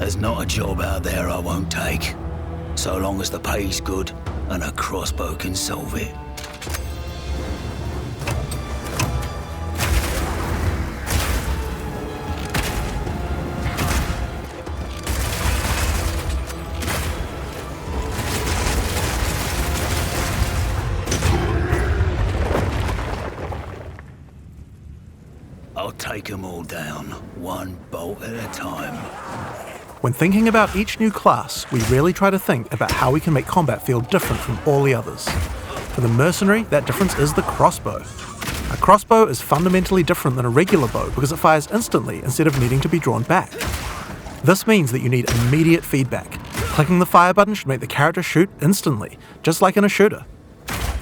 There's not a job out there I won't take, so long as the pay's good and a crossbow can solve it. I'll take them all down, one bolt at a time. When thinking about each new class, we really try to think about how we can make combat feel different from all the others. For the mercenary, that difference is the crossbow. A crossbow is fundamentally different than a regular bow because it fires instantly instead of needing to be drawn back. This means that you need immediate feedback. Clicking the fire button should make the character shoot instantly, just like in a shooter.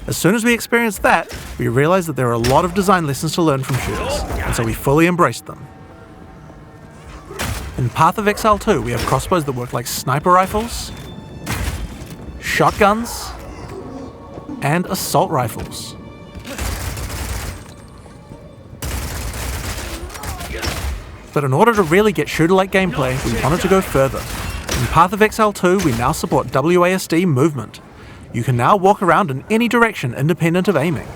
As soon as we experienced that, we realized that there are a lot of design lessons to learn from shooters, and so we fully embraced them. In Path of Exile 2, we have crossbows that work like sniper rifles, shotguns, and assault rifles. But in order to really get shooter-like gameplay, we wanted to go further. In Path of Exile 2, we now support WASD movement. You can now walk around in any direction independent of aiming.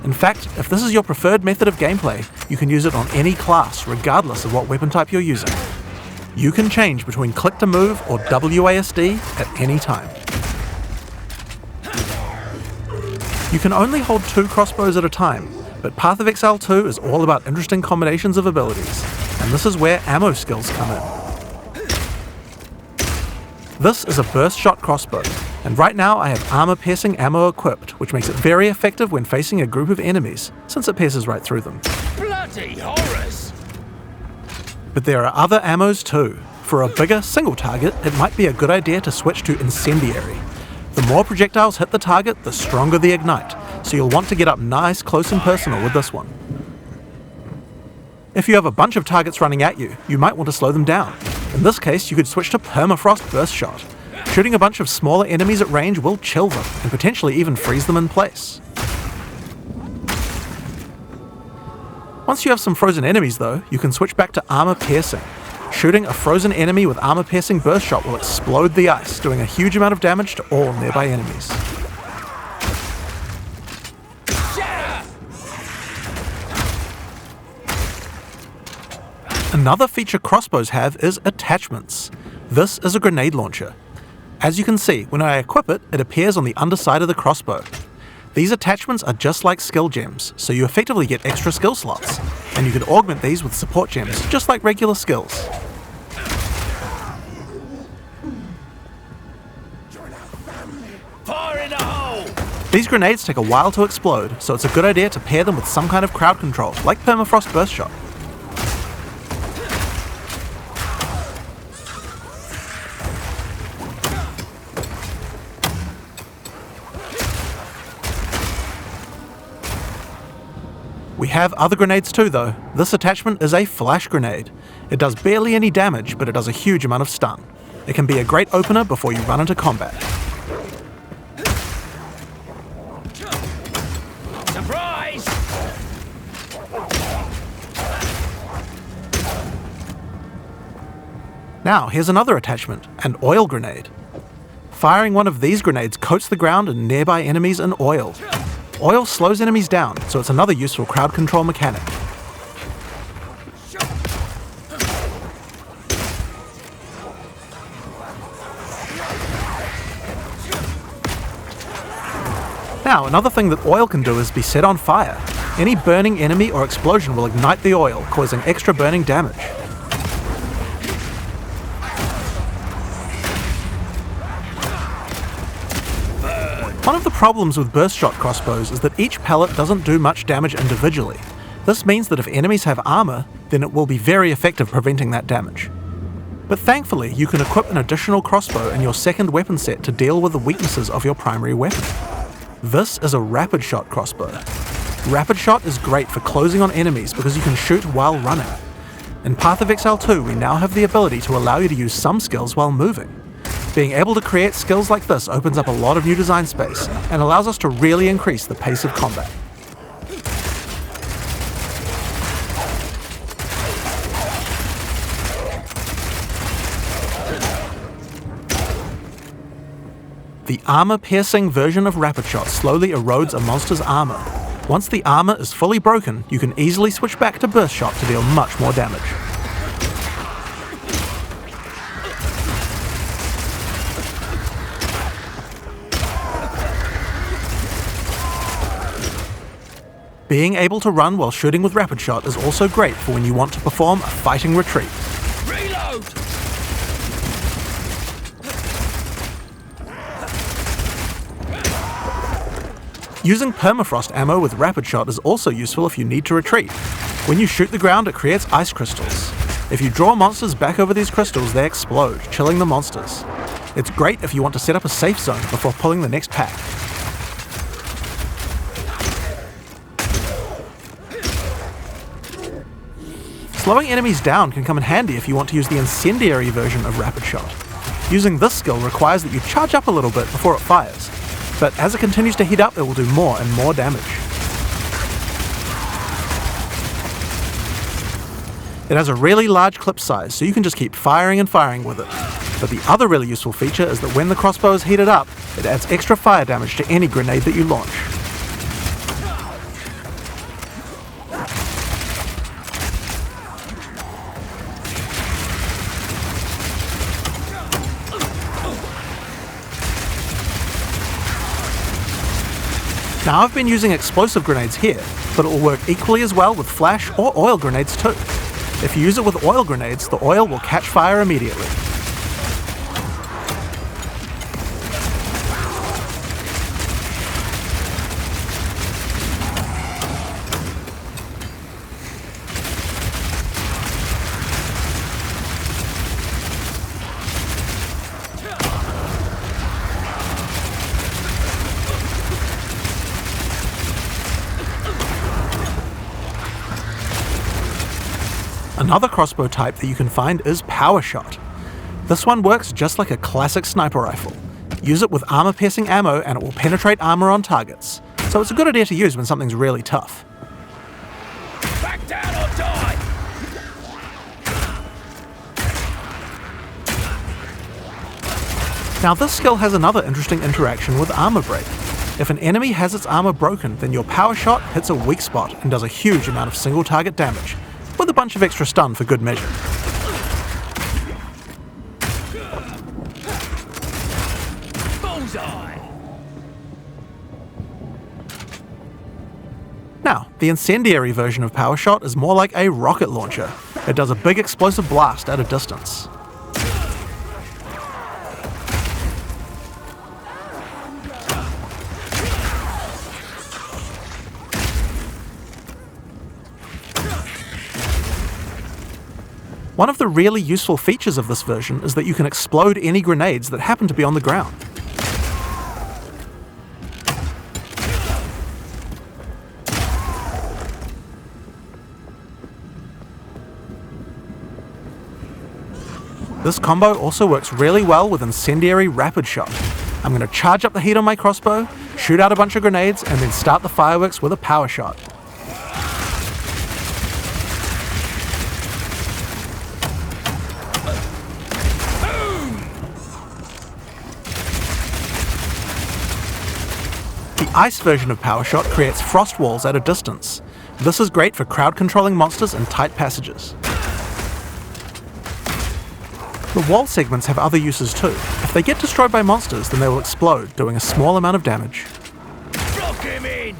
In fact, if this is your preferred method of gameplay, you can use it on any class, regardless of what weapon type you're using. You can change between click to move or WASD at any time. You can only hold 2 crossbows at a time, but Path of Exile 2 is all about interesting combinations of abilities, and this is where ammo skills come in. This is a burst shot crossbow, and right now I have armor-piercing ammo equipped, which makes it very effective when facing a group of enemies, since it pierces right through them. Bloody horrors! But there are other ammos too. For a bigger, single target, it might be a good idea to switch to Incendiary. The more projectiles hit the target, the stronger the ignite, so you'll want to get up nice, close and personal with this one. If you have a bunch of targets running at you, you might want to slow them down. In this case, you could switch to Permafrost Burst Shot. Shooting a bunch of smaller enemies at range will chill them, and potentially even freeze them in place. Once you have some frozen enemies though, you can switch back to Armor Piercing. Shooting a frozen enemy with Armor Piercing Burst Shot will explode the ice, doing a huge amount of damage to all nearby enemies. Another feature crossbows have is attachments. This is a grenade launcher. As you can see, when I equip it, it appears on the underside of the crossbow. These attachments are just like skill gems, so you effectively get extra skill slots, and you can augment these with support gems, just like regular skills. Fire in the hole! These grenades take a while to explode, so it's a good idea to pair them with some kind of crowd control, like Permafrost Burst Shot. We have other grenades too though. This attachment is a flash grenade. It does barely any damage, but it does a huge amount of stun. It can be a great opener before you run into combat. Surprise! Now here's another attachment, an oil grenade. Firing one of these grenades coats the ground and nearby enemies in oil. Oil slows enemies down, so it's another useful crowd control mechanic. Now, another thing that oil can do is be set on fire. Any burning enemy or explosion will ignite the oil, causing extra burning damage. One of the problems with burst shot crossbows is that each pellet doesn't do much damage individually. This means that if enemies have armor, then it will be very effective preventing that damage. But thankfully, you can equip an additional crossbow in your second weapon set to deal with the weaknesses of your primary weapon. This is a rapid shot crossbow. Rapid shot is great for closing on enemies because you can shoot while running. In Path of Exile 2, we now have the ability to allow you to use some skills while moving. Being able to create skills like this opens up a lot of new design space and allows us to really increase the pace of combat. The armor-piercing version of Rapid Shot slowly erodes a monster's armor. Once the armor is fully broken, you can easily switch back to Burst Shot to deal much more damage. Being able to run while shooting with Rapid Shot is also great for when you want to perform a fighting retreat. Reload! Using permafrost ammo with Rapid Shot is also useful if you need to retreat. When you shoot the ground, it creates ice crystals. If you draw monsters back over these crystals, they explode, chilling the monsters. It's great if you want to set up a safe zone before pulling the next pack. Slowing enemies down can come in handy if you want to use the incendiary version of Rapid Shot. Using this skill requires that you charge up a little bit before it fires, but as it continues to heat up, it will do more and more damage. It has a really large clip size, so you can just keep firing and firing with it. But the other really useful feature is that when the crossbow is heated up, it adds extra fire damage to any grenade that you launch. Now I've been using explosive grenades here, but it will work equally as well with flash or oil grenades too. If you use it with oil grenades, the oil will catch fire immediately. Another crossbow type that you can find is Power Shot. This one works just like a classic sniper rifle. Use it with armor-piercing ammo and it will penetrate armor on targets, so it's a good idea to use when something's really tough. Back down or die! Now this skill has another interesting interaction with Armor Break. If an enemy has its armor broken, then your Power Shot hits a weak spot and does a huge amount of single target damage, with a bunch of extra stun for good measure. Bullseye! Now, the incendiary version of Power Shot is more like a rocket launcher. It does a big explosive blast at a distance. One of the really useful features of this version is that you can explode any grenades that happen to be on the ground. This combo also works really well with Incendiary Rapid Shot. I'm going to charge up the heat on my crossbow, shoot out a bunch of grenades, and then start the fireworks with a Power Shot. The ice version of Power Shot creates frost walls at a distance. This is great for crowd controlling monsters in tight passages. The wall segments have other uses too. If they get destroyed by monsters, then they will explode, doing a small amount of damage. Block him in!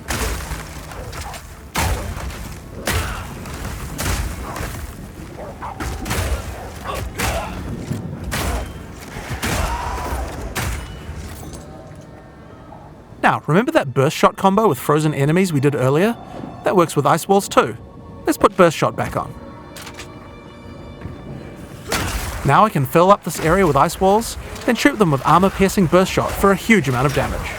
Now, remember that Burst Shot combo with frozen enemies we did earlier? That works with ice walls too. Let's put Burst Shot back on. Now I can fill up this area with ice walls, then shoot them with armor-piercing Burst Shot for a huge amount of damage.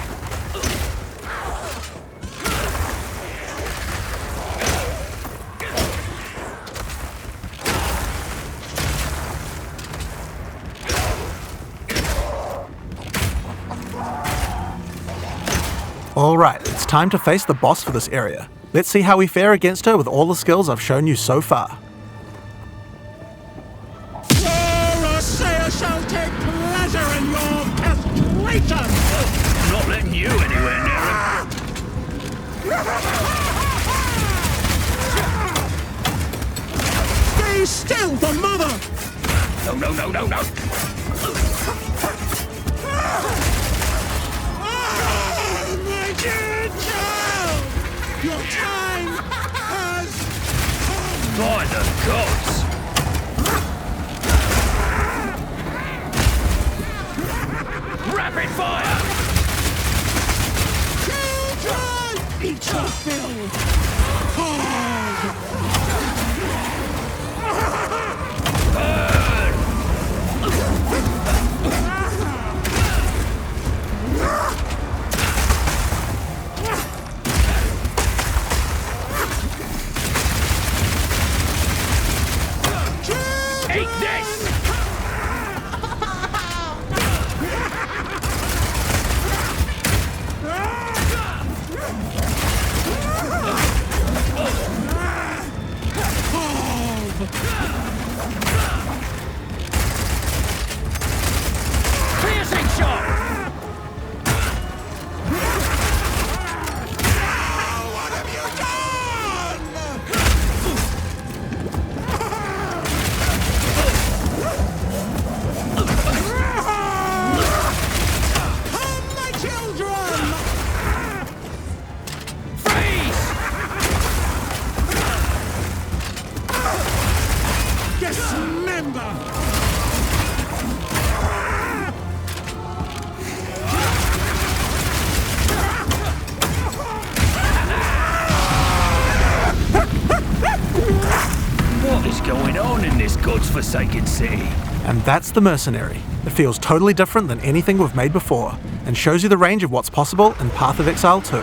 Alright, it's time to face the boss for this area. Let's see how we fare against her with all the skills I've shown you so far. Sarasaea shall take pleasure in your traitor! I'm not letting you anywhere near him. Stay still, the mother! No, no, no, no, no. My dear child! Your time has come! By the gods. Rapid fire! Children! Eat your fill! Eat this! Piercing shot! What have you done? Come, my children! Freeze! Dismember! What is going on in this god's-forsaken city? And that's the Mercenary. It feels totally different than anything we've made before, and shows you the range of what's possible in Path of Exile 2.